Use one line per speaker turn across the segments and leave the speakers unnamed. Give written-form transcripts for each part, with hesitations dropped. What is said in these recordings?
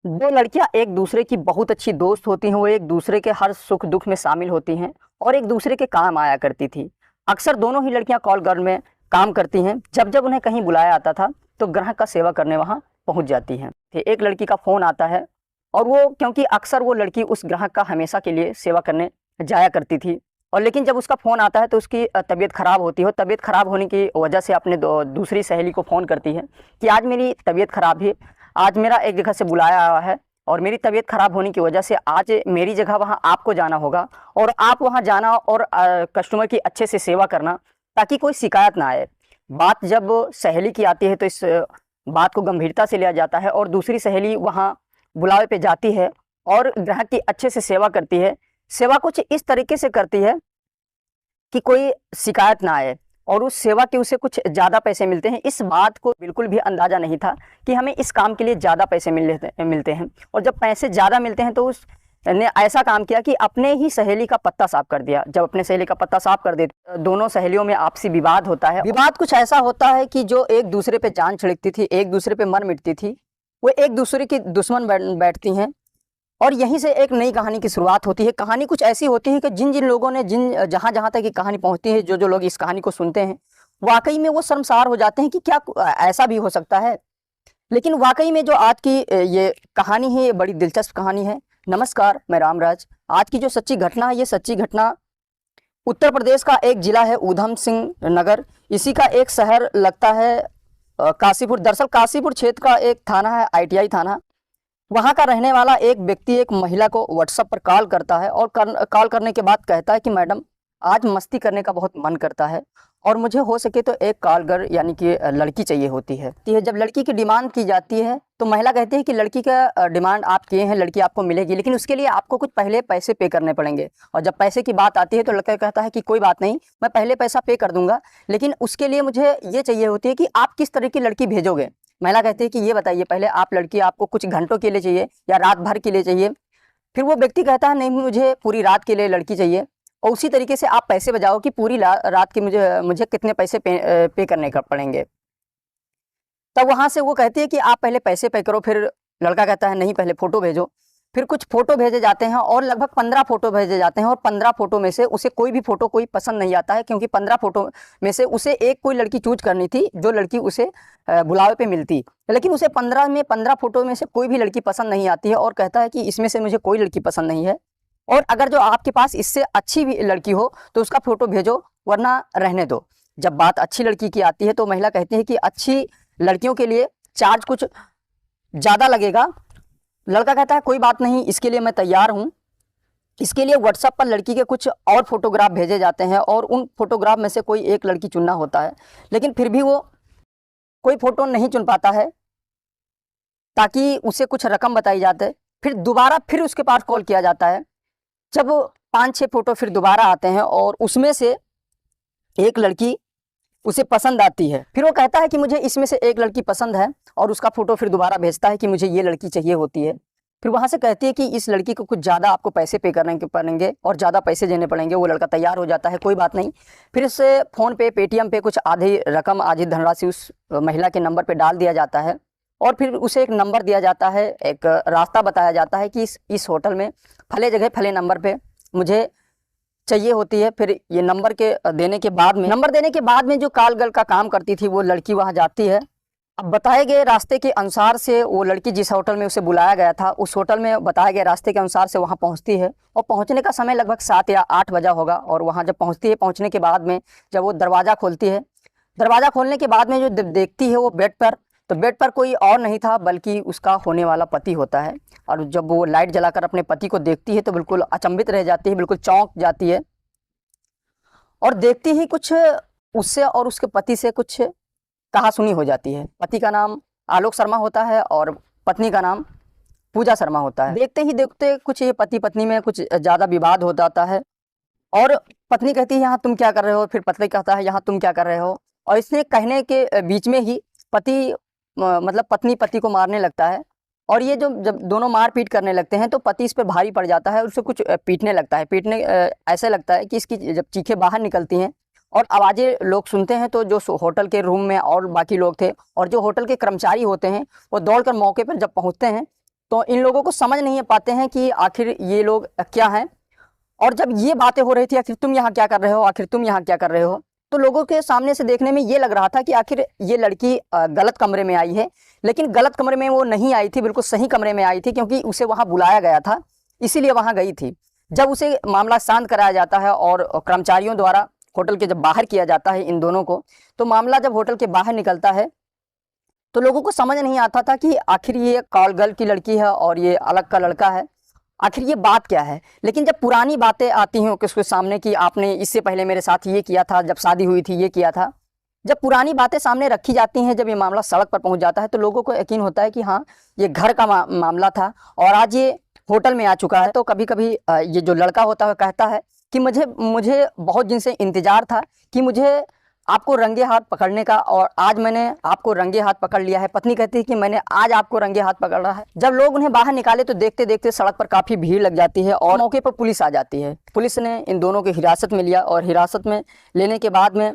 दो लड़कियां एक दूसरे की बहुत अच्छी दोस्त होती हैं। वो एक दूसरे के हर सुख दुख में शामिल होती हैं और एक दूसरे के काम आया करती थी। अक्सर दोनों ही लड़कियां कॉल गर्ल में काम करती हैं। जब जब उन्हें कहीं बुलाया आता था तो ग्राहक का सेवा करने वहां पहुंच जाती हैं। फिर एक लड़की का फ़ोन आता है और वो, क्योंकि अक्सर वो लड़की उस ग्राहक का हमेशा के लिए सेवा करने जाया करती थी, और लेकिन जब उसका फ़ोन आता है तो उसकी तबीयत ख़राब होती है। और तबीयत ख़राब होने की वजह से अपने दूसरी सहेली को फ़ोन करती है कि आज मेरी तबीयत ख़राब है, आज मेरा एक जगह से बुलाया आया है और मेरी तबीयत ख़राब होने की वजह से आज मेरी जगह वहाँ आपको जाना होगा, और आप वहाँ जाना और कस्टमर की अच्छे से सेवा करना ताकि कोई शिकायत ना आए। बात जब सहेली की आती है तो इस बात को गंभीरता से लिया जाता है और दूसरी सहेली वहाँ बुलावे पे जाती है और ग्राहक की अच्छे से सेवा करती है। सेवा कुछ इस तरीके से करती है कि कोई शिकायत ना आए, और उस सेवा के उसे कुछ ज़्यादा पैसे मिलते हैं। इस बात को बिल्कुल भी अंदाज़ा नहीं था कि हमें इस काम के लिए ज़्यादा पैसे मिलते हैं। और जब पैसे ज़्यादा मिलते हैं तो उसने ऐसा काम किया कि अपने ही सहेली का पत्ता साफ कर दिया। जब अपने सहेली का पत्ता साफ कर देते, दोनों सहेलियों में आपसी विवाद होता है। विवाद कुछ ऐसा होता है कि जो एक दूसरे पे जान छिड़कती थी, एक दूसरे पे मर मिटती थी, वो एक दूसरे की दुश्मन बैठती हैं। और यहीं से एक नई कहानी की शुरुआत होती है। कहानी कुछ ऐसी होती है कि जिन जिन लोगों ने जहाँ जहाँ तक ये कहानी पहुँचती है, जो जो लोग इस कहानी को सुनते हैं, वाकई में वो शर्मसार हो जाते हैं कि क्या ऐसा भी हो सकता है। लेकिन वाकई में जो आज की ये कहानी है, ये बड़ी दिलचस्प कहानी है। नमस्कार, मैं रामराज। आज की जो सच्ची घटना है, ये सच्ची घटना उत्तर प्रदेश का एक जिला है ऊधम सिंह नगर। इसी का एक शहर लगता है काशीपुर। दरअसल काशीपुर क्षेत्र का एक थाना है ITI थाना। वहाँ का रहने वाला एक व्यक्ति एक महिला को व्हाट्सएप पर कॉल करता है और कॉल करने के बाद कहता है कि मैडम, आज मस्ती करने का बहुत मन करता है और मुझे हो सके तो एक कॉल गर्ल यानी कि लड़की चाहिए होती है। जब लड़की की डिमांड की जाती है तो महिला कहती है कि लड़की का डिमांड आप किए हैं, लड़की आपको मिलेगी, लेकिन उसके लिए आपको कुछ पहले पैसे पे करने पड़ेंगे। और जब पैसे की बात आती है तो लड़का कहता है कि कोई बात नहीं, मैं पहले पैसा पे कर दूंगा, लेकिन उसके लिए मुझे ये चाहिए होती है कि आप किस तरह की लड़की भेजोगे। महिला कहती है कि ये बताइए पहले, आप लड़की आपको कुछ घंटों के लिए चाहिए या रात भर के लिए चाहिए। फिर वो व्यक्ति कहता है नहीं, मुझे पूरी रात के लिए लड़की चाहिए, और उसी तरीके से आप पैसे बजाओ कि पूरी रात की मुझे कितने पैसे पे करने का पड़ेंगे। तब वहाँ से वो कहती है कि आप पहले पैसे पे करो। फिर लड़का कहता है नहीं, पहले फ़ोटो भेजो। फिर कुछ फ़ोटो भेजे जाते हैं और लगभग 15 फ़ोटो भेजे जाते हैं, और 15 फ़ोटो में से उसे कोई भी फ़ोटो कोई पसंद नहीं आता है, क्योंकि 15 फ़ोटो में से उसे एक कोई लड़की चूज करनी थी जो लड़की उसे बुलावे पे मिलती। लेकिन उसे 15 फ़ोटो में से कोई भी लड़की पसंद नहीं आती है, और कहता है कि इसमें से मुझे कोई लड़की पसंद नहीं है, और अगर जो आपके पास इससे अच्छी भी लड़की हो तो उसका फ़ोटो भेजो, वरना रहने दो। जब बात अच्छी लड़की की आती है तो महिला कहती है कि अच्छी लड़कियों के लिए चार्ज कुछ ज़्यादा लगेगा। लड़का कहता है कोई बात नहीं, इसके लिए मैं तैयार हूँ। इसके लिए व्हाट्सएप पर लड़की के कुछ और फोटोग्राफ भेजे जाते हैं, और उन फोटोग्राफ में से कोई एक लड़की चुनना होता है, लेकिन फिर भी वो कोई फ़ोटो नहीं चुन पाता है ताकि उसे कुछ रकम बताई जाते। फिर दोबारा फिर उसके पास कॉल किया जाता है। जब 5-6 फ़ोटो फिर दोबारा आते हैं और उसमें से एक लड़की उसे पसंद आती है। फिर वो कहता है कि मुझे इसमें से एक लड़की पसंद है, और उसका फ़ोटो फिर दोबारा भेजता है कि मुझे ये लड़की चाहिए होती है। फिर वहाँ से कहती है कि इस लड़की को कुछ ज़्यादा आपको पैसे पे करने के पड़ेंगे और ज़्यादा पैसे देने पड़ेंगे। वो लड़का तैयार हो जाता है, कोई बात नहीं। फिर उससे फ़ोन पे, पेटीएम पे कुछ आधी रकम, आधी धनराशि उस महिला के नंबर पर डाल दिया जाता है, और फिर उसे एक नंबर दिया जाता है, एक रास्ता बताया जाता है कि इस होटल में फले जगह फले नंबर पे मुझे चाहिए होती है। फिर ये नंबर देने के बाद में जो कॉल गर्ल का काम करती थी वो लड़की वहाँ जाती है। अब बताए गए रास्ते के अनुसार से वो लड़की जिस होटल में उसे बुलाया गया था, उस होटल में बताए गए रास्ते के अनुसार से वहाँ पहुँचती है, और पहुँचने का समय लगभग 7 या 8 बजा होगा। और वहाँ जब पहुँचती है, पहुँचने के बाद में जब वो दरवाज़ा खोलती है, दरवाज़ा खोलने के बाद में जो देखती है वो बेड पर, तो बेड पर कोई और नहीं था बल्कि उसका होने वाला पति होता है। और जब वो लाइट जलाकर अपने पति को देखती है तो बिल्कुल अचंभित रह जाती है, बिल्कुल चौंक जाती है, और देखती ही कुछ उससे और उसके पति से कुछ कहासुनी हो जाती है। पति का नाम आलोक शर्मा होता है और पत्नी का नाम पूजा शर्मा होता है। देखते ही देखते कुछ ये पति पत्नी में कुछ ज़्यादा विवाद हो जाता है, और पत्नी कहती है यहाँ तुम क्या कर रहे हो, फिर पति कहता है यहाँ तुम क्या कर रहे हो। और इसने कहने के बीच में ही मतलब पत्नी पति को मारने लगता है, और ये जब दोनों मारपीट करने लगते हैं तो पति इस पर भारी पड़ जाता है, उससे कुछ पीटने लगता है। ऐसे लगता है कि इसकी जब चीखें बाहर निकलती हैं और आवाज़ें लोग सुनते हैं, तो जो होटल के रूम में और बाकी लोग थे और जो होटल के कर्मचारी होते हैं वो दौड़कर मौके पर जब पहुंचते हैं तो इन लोगों को समझ नहीं पाते हैं कि आखिर ये लोग क्या हैं। और जब ये बातें हो रही थी, आखिर तुम यहाँ क्या कर रहे हो, आखिर तुम यहाँ क्या कर रहे हो, तो लोगों के सामने से देखने में ये लग रहा था कि आखिर ये लड़की गलत कमरे में आई है। लेकिन गलत कमरे में वो नहीं आई थी, बिल्कुल सही कमरे में आई थी, क्योंकि उसे वहाँ बुलाया गया था, इसीलिए वहाँ गई थी। जब उसे मामला शांत कराया जाता है और कर्मचारियों द्वारा होटल के जब बाहर किया जाता है इन दोनों को, तो मामला जब होटल के बाहर निकलता है तो लोगों को समझ नहीं आता था कि आखिर ये कॉल गर्ल की लड़की है और ये अलग का लड़का है, आखिर ये बात क्या है। लेकिन जब पुरानी बातें आती हैं किसके सामने कि आपने इससे पहले मेरे साथ ये किया था, जब शादी हुई थी ये किया था, जब पुरानी बातें सामने रखी जाती हैं, जब ये मामला सड़क पर पहुंच जाता है, तो लोगों को यकीन होता है कि हाँ, ये घर का मामला था और आज ये होटल में आ चुका है। तो कभी कभी ये जो लड़का होता है कहता है कि मुझे बहुत दिन से इंतजार था कि मुझे आपको रंगे हाथ पकड़ने का, और आज मैंने आपको रंगे हाथ पकड़ लिया है। पत्नी कहती है कि मैंने आज आपको रंगे हाथ पकड़ रहा है। जब लोग उन्हें बाहर निकाले तो देखते देखते सड़क पर काफ़ी भीड़ लग जाती है और मौके पर पुलिस आ जाती है। पुलिस ने इन दोनों को हिरासत में लिया और हिरासत में लेने के बाद में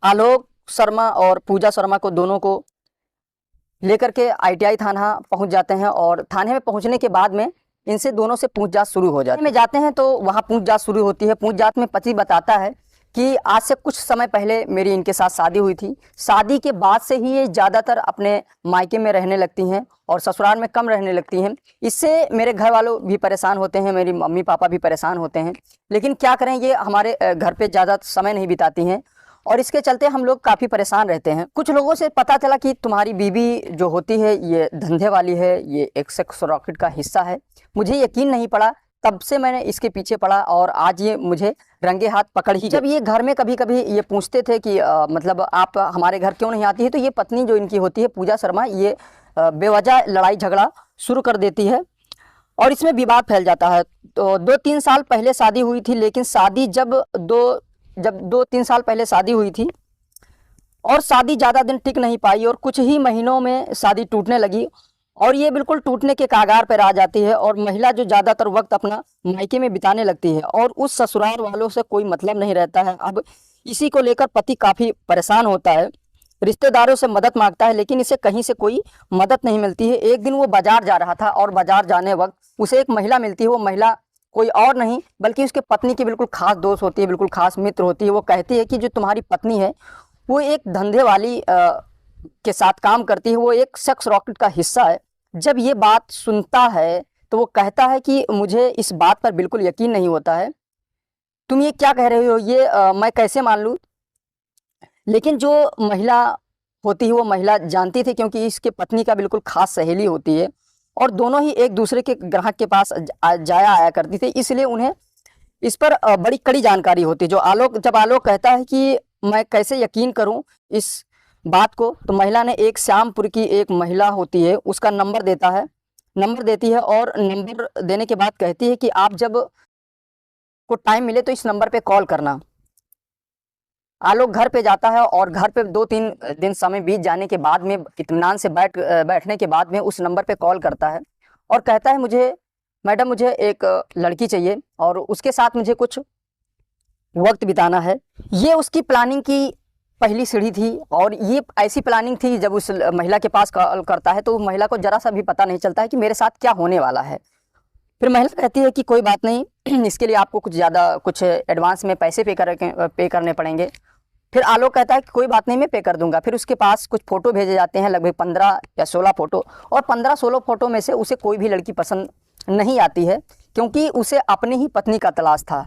आलोक शर्मा और पूजा शर्मा को दोनों को लेकर के ITI थाना पहुंच जाते हैं। और थाने में पहुंचने के बाद में इनसे दोनों से पूछताछ शुरू हो जाती है। में जाते हैं तो वहाँ पूछताछ शुरू होती है। पूछताछ में पति बताता है कि आज से कुछ समय पहले मेरी इनके साथ शादी हुई थी। शादी के बाद से ही ये ज़्यादातर अपने मायके में रहने लगती हैं और ससुराल में कम रहने लगती हैं। इससे मेरे घर वालों भी परेशान होते हैं, मेरी मम्मी पापा भी परेशान होते हैं। लेकिन क्या करें, ये हमारे घर पे ज़्यादा समय नहीं बिताती हैं और इसके चलते हम लोग काफ़ी परेशान रहते हैं। कुछ लोगों से पता चला कि तुम्हारी बीवी जो होती है ये धंधे वाली है, ये एक सेक्स रॉकेट का हिस्सा है। मुझे यकीन नहीं पड़ा, तब से मैंने इसके पीछे पड़ा और आज ये मुझे रंगे हाथ पकड़ ही। जब ये घर में कभी कभी ये पूछते थे कि मतलब आप हमारे घर क्यों नहीं आती है, तो ये पत्नी जो इनकी होती है पूजा शर्मा, ये बेवजह लड़ाई झगड़ा शुरू कर देती है और इसमें विवाद फैल जाता है। तो 2-3 साल पहले शादी हुई थी, लेकिन शादी जब 2-3 साल पहले शादी हुई थी और शादी ज़्यादा दिन टिक नहीं पाई और कुछ ही महीनों में शादी टूटने लगी और ये बिल्कुल टूटने के कागार पर आ जाती है और महिला जो ज़्यादातर वक्त अपना मायके में बिताने लगती है और उस ससुराल वालों से कोई मतलब नहीं रहता है। अब इसी को लेकर पति काफ़ी परेशान होता है, रिश्तेदारों से मदद मांगता है, लेकिन इसे कहीं से कोई मदद नहीं मिलती है। एक दिन वो बाजार जा रहा था और बाजार जाने वक्त उसे एक महिला मिलती है। वो महिला कोई और नहीं बल्कि उसके पत्नी की बिल्कुल खास दोस्त होती है, बिल्कुल खास मित्र होती है। वो कहती है कि जो तुम्हारी पत्नी है वो एक धंधे वाली के साथ काम करती है, वो एक सेक्स रॉकेट का हिस्सा है। जब ये बात सुनता है तो वो कहता है कि मुझे इस बात पर बिल्कुल यकीन नहीं होता है, तुम ये क्या कह रहे हो, ये मैं कैसे मान लूँ। लेकिन जो महिला होती है वो महिला जानती थी, क्योंकि इसके पत्नी का बिल्कुल खास सहेली होती है और दोनों ही एक दूसरे के ग्राहक के पास जाया आया करती थी, इसलिए उन्हें इस पर बड़ी कड़ी जानकारी होती है। जब आलोक कहता है कि मैं कैसे यकीन करूं इस बात को, तो महिला ने एक श्यामपुर की एक महिला होती है उसका नंबर देती है और नंबर देने के बाद कहती है कि आप जब को टाइम मिले तो इस नंबर पे कॉल करना। आलोक घर पे जाता है और घर पे 2-3 दिन समय बीत जाने के बाद में इत्मीनान से बैठने के बाद में उस नंबर पे कॉल करता है और कहता है मैडम मुझे एक लड़की चाहिए और उसके साथ मुझे कुछ वक्त बिताना है। ये उसकी प्लानिंग की पहली सीढ़ी थी और ये ऐसी प्लानिंग थी, जब उस महिला के पास कॉल करता है तो महिला को ज़रा सा भी पता नहीं चलता है कि मेरे साथ क्या होने वाला है। फिर महिला कहती है कि कोई बात नहीं, इसके लिए आपको कुछ एडवांस में पैसे पे करने पड़ेंगे। फिर आलोक कहता है कि कोई बात नहीं, मैं पे कर दूंगा। फिर उसके पास कुछ फ़ोटो भेजे जाते हैं, लगभग 15 या 16 फ़ोटो, और 15-16 फ़ोटो में से उसे कोई भी लड़की पसंद नहीं आती है, क्योंकि उसे अपनी ही पत्नी का तलाश था।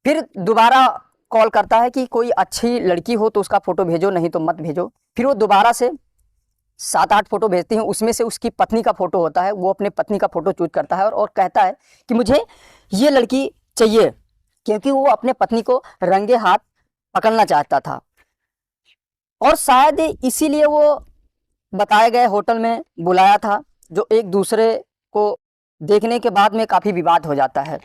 फिर दोबारा कॉल करता है कि कोई अच्छी लड़की हो तो उसका फ़ोटो भेजो, नहीं तो मत भेजो। फिर वो दोबारा से 7-8 फ़ोटो भेजती हैं, उसमें से उसकी पत्नी का फ़ोटो होता है। वो अपने पत्नी का फ़ोटो चूज करता है और कहता है कि मुझे ये लड़की चाहिए, क्योंकि वो अपने पत्नी को रंगे हाथ पकड़ना चाहता था और शायद इसीलिए वो बताए गए होटल में बुलाया था। जो एक दूसरे को देखने के बाद में काफ़ी विवाद हो जाता है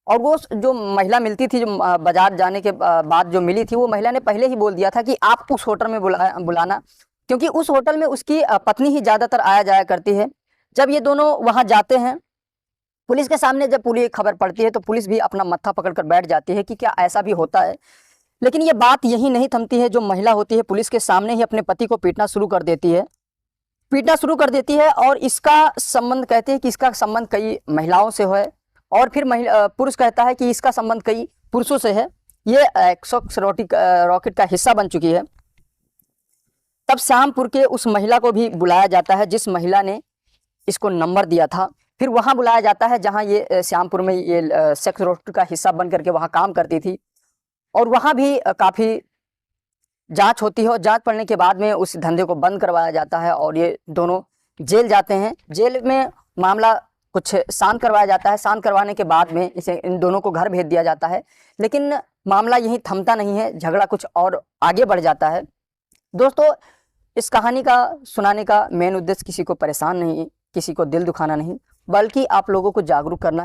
और वो जो महिला मिलती थी, जो बाजार जाने के बाद जो मिली थी, वो महिला ने पहले ही बोल दिया था कि आप उस होटल में बुलाना, क्योंकि उस होटल में उसकी पत्नी ही ज़्यादातर आया जाया करती है। जब ये दोनों वहाँ जाते हैं, पुलिस के सामने जब पूरी खबर पड़ती है तो पुलिस भी अपना मत्था पकड़कर बैठ जाती है कि क्या ऐसा भी होता है। लेकिन ये बात यही नहीं थमती है। जो महिला होती है पुलिस के सामने ही अपने पति को पीटना शुरू कर देती है। पीटना शुरू कर देती है और इसका संबंध, कहते हैं कि इसका संबंध कई महिलाओं से है और फिर पुरुष कहता है कि इसका संबंध कई पुरुषों से है। ये एक्सोस रॉकेट का हिस्सा बन चुकी है। तब श्यामपुर के उस महिला को भी बुलाया जाता है जिस महिला ने इसको नंबर दिया था। फिर वहाँ बुलाया जाता है जहाँ ये श्यामपुर में ये सेक्स रॉकेट का हिस्सा बन करके वहाँ काम करती थी और वहाँ भी काफ़ी जांच होती है और जांच पड़ने के बाद में उस धंधे को बंद करवाया जाता है और ये दोनों जेल जाते हैं। जेल में मामला कुछ शांत करवाया जाता है। शांत करवाने के बाद में इन दोनों को घर भेज दिया जाता है, लेकिन मामला यहीं थमता नहीं है, झगड़ा कुछ और आगे बढ़ जाता है। दोस्तों, इस कहानी का सुनाने का मेन उद्देश्य किसी को परेशान नहीं, किसी को दिल दुखाना नहीं, बल्कि आप लोगों को जागरूक करना।